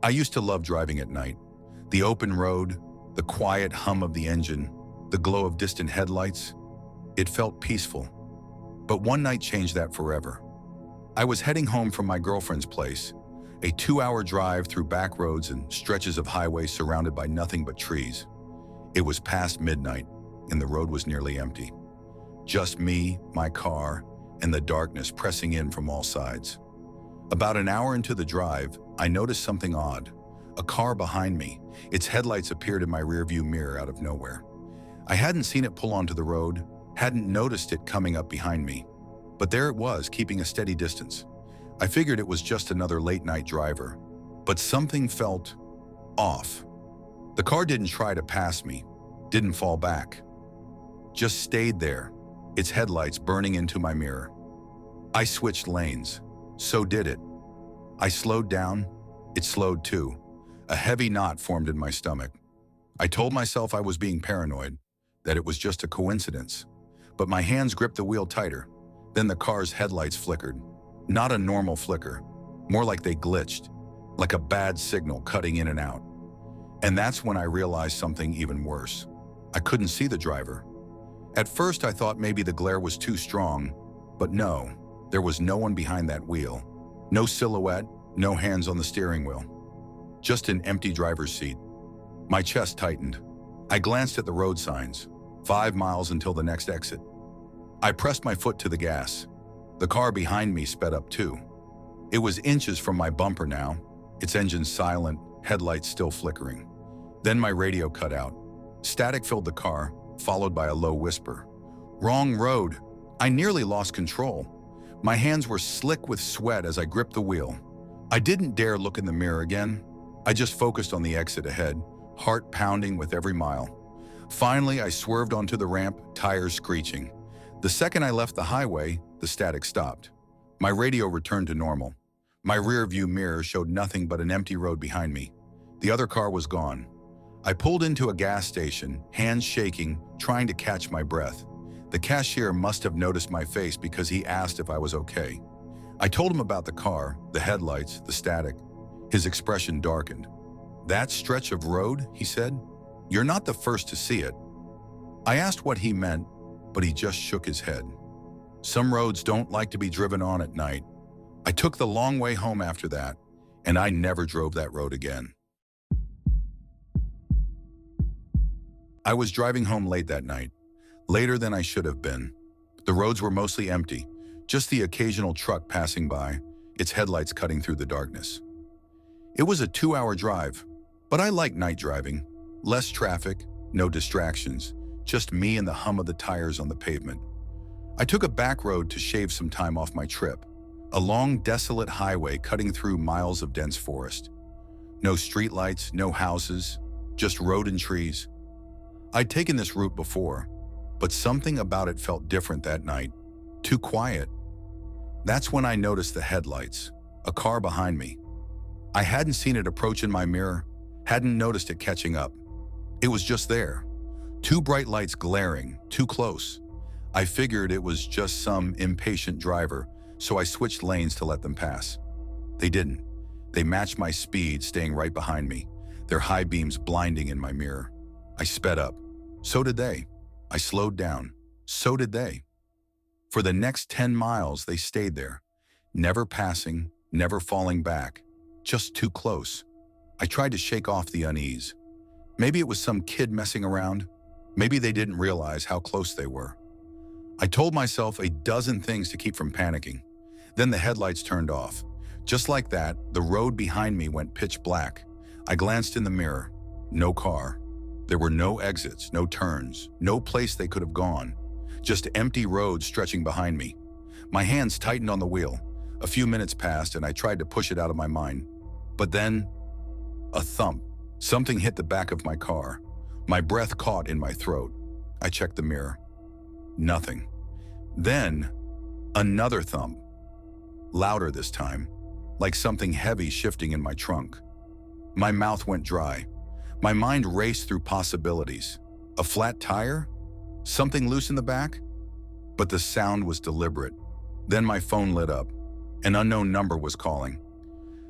I used to love driving at night. The open road, the quiet hum of the engine, the glow of distant headlights. It felt peaceful. But one night changed that forever. I was heading home from my girlfriend's place, a 2-hour drive through back roads and stretches of highway surrounded by nothing but trees. It was past midnight, and the road was nearly empty. Just me, my car, and the darkness pressing in from all sides. About an hour into the drive, I noticed something odd. A car behind me. Its headlights appeared in my rearview mirror out of nowhere. I hadn't seen it pull onto the road, hadn't noticed it coming up behind me. But there it was, keeping a steady distance. I figured it was just another late-night driver. But something felt off. The car didn't try to pass me, didn't fall back. Just stayed there, its headlights burning into my mirror. I switched lanes. So did it. I slowed down. It slowed too. A heavy knot formed in my stomach. I told myself I was being paranoid, that it was just a coincidence. But my hands gripped the wheel tighter. Then the car's headlights flickered. Not a normal flicker, more like they glitched, like a bad signal cutting in and out. And that's when I realized something even worse. I couldn't see the driver. At first I thought maybe the glare was too strong, but no, there was no one behind that wheel. No silhouette, no hands on the steering wheel. Just an empty driver's seat. My chest tightened. I glanced at the road signs. 5 miles until the next exit. I pressed my foot to the gas. The car behind me sped up too. It was inches from my bumper now, its engine silent, headlights still flickering. Then my radio cut out. Static filled the car, followed by a low whisper. Wrong road. I nearly lost control. My hands were slick with sweat as I gripped the wheel. I didn't dare look in the mirror again. I just focused on the exit ahead, heart pounding with every mile. Finally, I swerved onto the ramp, tires screeching. The second I left the highway, the static stopped. My radio returned to normal. My rear view mirror showed nothing but an empty road behind me. The other car was gone. I pulled into a gas station, hands shaking, trying to catch my breath. The cashier must have noticed my face because he asked if I was okay. I told him about the car, the headlights, the static. His expression darkened. "That stretch of road?" he said. "You're not the first to see it." I asked what he meant, but he just shook his head. Some roads don't like to be driven on at night. I took the long way home after that, and I never drove that road again. I was driving home late that night, later than I should have been. The roads were mostly empty, just the occasional truck passing by, its headlights cutting through the darkness. It was a 2-hour drive, but I like night driving. Less traffic, no distractions, just me and the hum of the tires on the pavement. I took a back road to shave some time off my trip, a long, desolate highway cutting through miles of dense forest. No streetlights, no houses, just road and trees. I'd taken this route before, but something about it felt different that night, too quiet. That's when I noticed the headlights, a car behind me. I hadn't seen it approach in my mirror, hadn't noticed it catching up. It was just there. 2 bright lights glaring, too close. I figured it was just some impatient driver, so I switched lanes to let them pass. They didn't. They matched my speed, staying right behind me, their high beams blinding in my mirror. I sped up. So did they. I slowed down. So did they. For the next 10 miles, they stayed there, never passing, never falling back, just too close. I tried to shake off the unease. Maybe it was some kid messing around. Maybe they didn't realize how close they were. I told myself a dozen things to keep from panicking. Then the headlights turned off. Just like that, the road behind me went pitch black. I glanced in the mirror. No car. There were no exits, no turns, no place they could have gone. Just empty roads stretching behind me. My hands tightened on the wheel. A few minutes passed and I tried to push it out of my mind. But then, a thump. Something hit the back of my car. My breath caught in my throat. I checked the mirror. Nothing. Then, another thump. Louder this time, like something heavy shifting in my trunk. My mouth went dry. My mind raced through possibilities. A flat tire? Something loose in the back? But the sound was deliberate. Then my phone lit up. An unknown number was calling.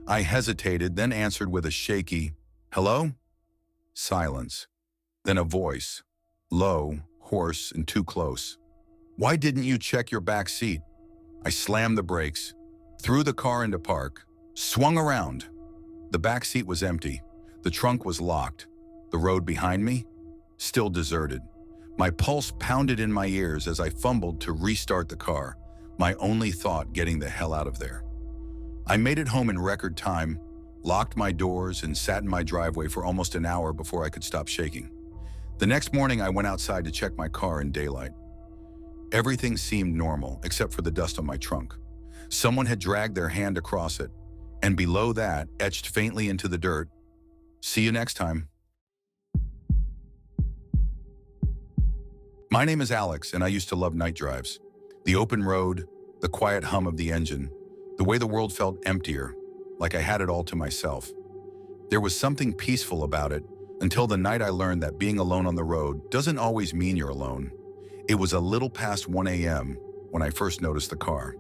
I hesitated, then answered with a shaky, "Hello?" Silence. Then a voice, low, hoarse, and too close. "Why didn't you check your back seat?" I slammed the brakes, threw the car into park, swung around. The back seat was empty. The trunk was locked. The road behind me? Still deserted. My pulse pounded in my ears as I fumbled to restart the car, my only thought getting the hell out of there. I made it home in record time, locked my doors, and sat in my driveway for almost an hour before I could stop shaking. The next morning, I went outside to check my car in daylight. Everything seemed normal, except for the dust on my trunk. Someone had dragged their hand across it, and below that, etched faintly into the dirt, "See you next time." My name is Alex, and I used to love night drives. The open road, the quiet hum of the engine, the way the world felt emptier, like I had it all to myself. There was something peaceful about it until the night I learned that being alone on the road doesn't always mean you're alone. It was a little past 1 a.m. when I first noticed the car.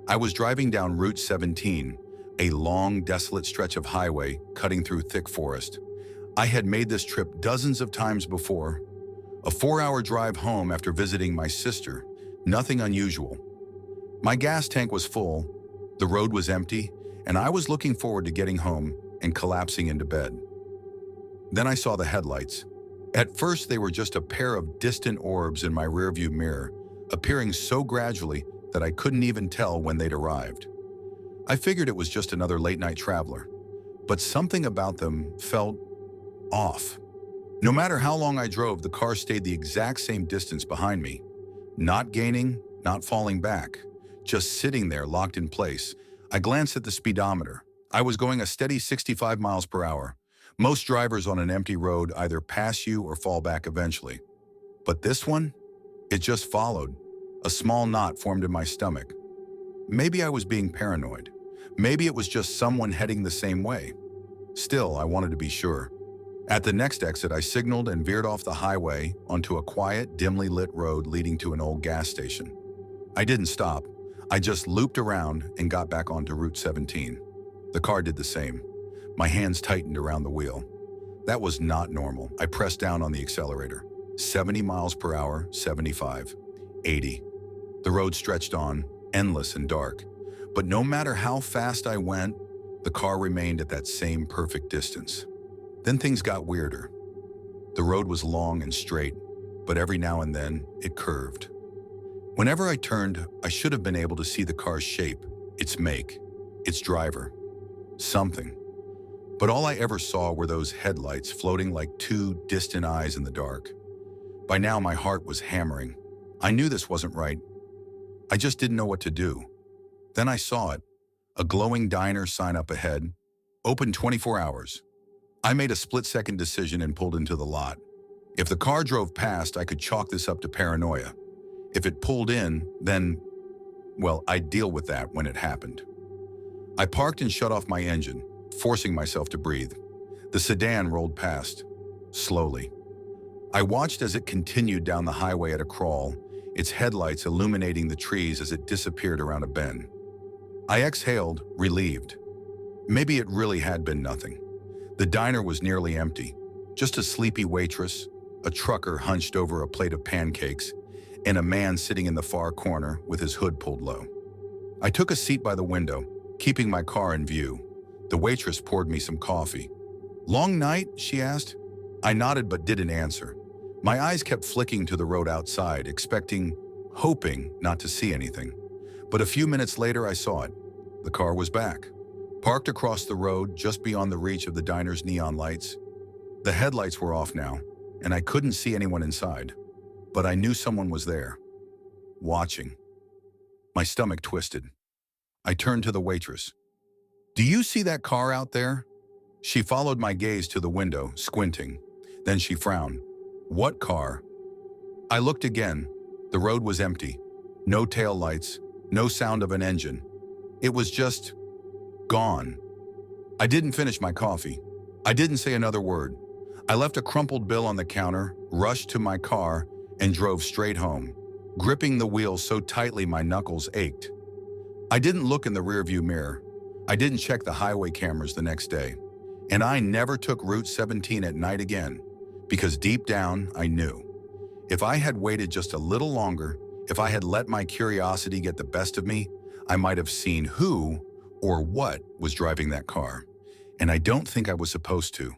I was driving down Route 17, a long, desolate stretch of highway cutting through thick forest. I had made this trip dozens of times before. A 4-hour drive home after visiting my sister, nothing unusual. My gas tank was full, the road was empty, and I was looking forward to getting home and collapsing into bed. Then I saw the headlights. At first, they were just a pair of distant orbs in my rearview mirror, appearing so gradually that I couldn't even tell when they'd arrived. I figured it was just another late-night traveler, but something about them felt off. No matter how long I drove, the car stayed the exact same distance behind me, not gaining, not falling back, just sitting there locked in place. I glanced at the speedometer. I was going a steady 65 miles per hour. Most drivers on an empty road either pass you or fall back eventually. But this one? It just followed. A small knot formed in my stomach. Maybe I was being paranoid. Maybe it was just someone heading the same way. Still, I wanted to be sure. At the next exit, I signaled and veered off the highway onto a quiet, dimly lit road leading to an old gas station. I didn't stop. I just looped around and got back onto Route 17. The car did the same. My hands tightened around the wheel. That was not normal. I pressed down on the accelerator. 70 miles per hour, 75, 80. The road stretched on, endless and dark. But no matter how fast I went, the car remained at that same perfect distance. Then things got weirder. The road was long and straight, but every now and then it curved. Whenever I turned, I should have been able to see the car's shape, its make, its driver, something. But all I ever saw were those headlights floating like two distant eyes in the dark. By now, my heart was hammering. I knew this wasn't right. I just didn't know what to do. Then I saw it, a glowing diner sign up ahead, open 24 hours. I made a split-second decision and pulled into the lot. If the car drove past, I could chalk this up to paranoia. If it pulled in, then, well, I'd deal with that when it happened. I parked and shut off my engine, forcing myself to breathe. The sedan rolled past, slowly. I watched as it continued down the highway at a crawl, its headlights illuminating the trees as it disappeared around a bend. I exhaled, relieved. Maybe it really had been nothing. The diner was nearly empty, just a sleepy waitress, a trucker hunched over a plate of pancakes, and a man sitting in the far corner with his hood pulled low. I took a seat by the window, keeping my car in view. The waitress poured me some coffee. "Long night?" she asked. I nodded but didn't answer. My eyes kept flicking to the road outside, hoping not to see anything. But a few minutes later, I saw it. The car was back, parked across the road just beyond the reach of the diner's neon lights. The headlights were off now, and I couldn't see anyone inside. But I knew someone was there, watching. My stomach twisted. I turned to the waitress. "Do you see that car out there?" She followed my gaze to the window, squinting. Then she frowned. "What car?" I looked again. The road was empty. No taillights, no sound of an engine. It was just gone. I didn't finish my coffee. I didn't say another word. I left a crumpled bill on the counter, rushed to my car, and drove straight home, gripping the wheel so tightly my knuckles ached. I didn't look in the rearview mirror. I didn't check the highway cameras the next day, and I never took Route 17 at night again, because deep down, I knew. If I had waited just a little longer, if I had let my curiosity get the best of me, I might have seen who or what was driving that car. And I don't think I was supposed to.